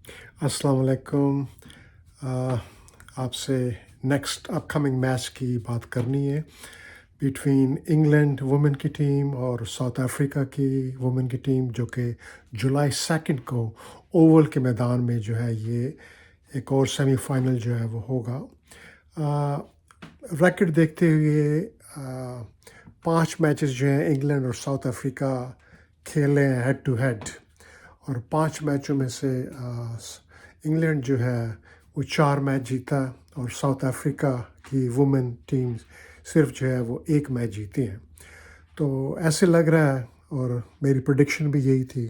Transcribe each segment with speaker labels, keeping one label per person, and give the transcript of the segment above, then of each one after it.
Speaker 1: السلام علیکم۔ آپ سے نیکسٹ اپ کمنگ میچ کی بات کرنی ہے بٹوین انگلینڈ وومن کی ٹیم اور ساؤتھ افریقہ کی وومن کی ٹیم، جو کہ جولائی 2 کو اوول کے میدان میں جو ہے یہ ایک اور سیمی فائنل جو ہے وہ ہوگا۔ ریکٹ دیکھتے ہوئے 5 میچز جو ہیں انگلینڈ اور ساؤتھ افریقہ کھیلے ہیں ہیڈ ٹو ہیڈ، اور 5 میچوں میں سے انگلینڈ جو ہے وہ 4 میچ جیتا، اور ساؤتھ افریقہ کی وومن ٹیم صرف جو ہے وہ 1 میچ جیتی ہیں۔ تو ایسے لگ رہا ہے، اور میری پریڈکشن بھی یہی تھی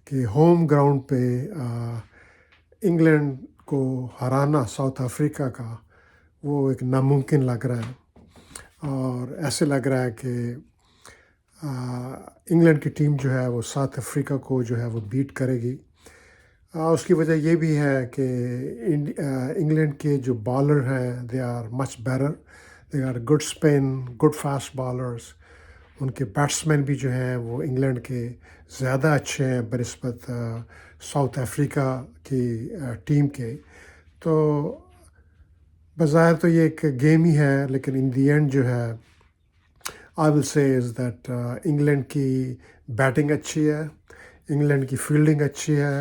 Speaker 1: کہ ہوم گراؤنڈ پہ انگلینڈ کو ہرانا ساؤتھ افریقہ کا وہ ایک ناممکن لگ رہا ہے، اور ایسے لگ رہا ہے کہ انگلینڈ کی ٹیم جو ہے وہ ساؤتھ افریقہ کو جو ہے وہ بیٹ کرے گی۔ اس کی وجہ یہ بھی ہے کہ انگلینڈ کے جو بالر ہیں they are much better, they are good spin, good fast bowlers. ان کے بیٹسمین بھی جو ہیں وہ انگلینڈ کے زیادہ اچھے ہیں بنسبت ساؤتھ افریقہ کی ٹیم کے۔ تو بظاہر تو یہ ایک گیم ہی ہے، لیکن ان دی اینڈ جو ہے آئی ول سے از دیٹ انگلینڈ کی بیٹنگ اچھی ہے، انگلینڈ کی فیلڈنگ اچھی ہے،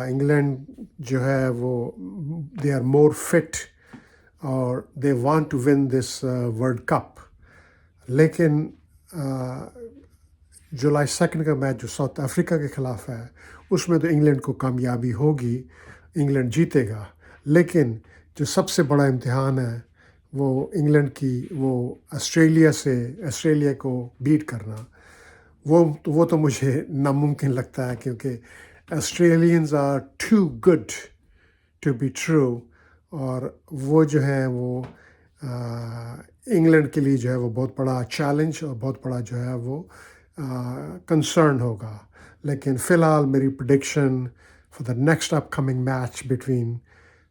Speaker 1: انگلینڈ جو ہے وہ دے آر مور فٹ، اور they want to win this world cup. لیکن جولائی 2 کا میچ جو ساؤتھ افریقہ کے خلاف ہے اس میں تو انگلینڈ کو کامیابی ہوگی، انگلینڈ جیتے گا، لیکن جو سب سے بڑا امتحان ہے وہ انگلینڈ کی وہ آسٹریلیا کو بیٹ کرنا، وہ تو مجھے ناممکن لگتا ہے، کیونکہ Australians are too good to be true, اور وہ جو ہیں وہ انگلینڈ کے لیے جو ہے وہ بہت بڑا چیلنج اور بہت بڑا جو ہے وہ کنسرن ہوگا۔ لیکن فی الحال میری prediction for the next upcoming match between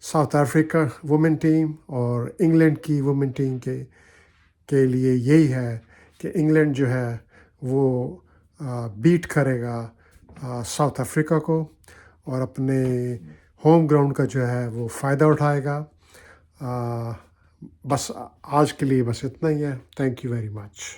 Speaker 1: South Africa women team اور انگلینڈ کی وومن ٹیم کے لیے یہی ہے کہ انگلینڈ جو ہے وہ بیٹ کرے گا ساؤتھ افریقہ کو، اور اپنے ہوم گراؤنڈ کا جو ہے وہ فائدہ اٹھائے گا۔ بس آج کے لیے بس اتنا ہی ہے۔ Thank you very much.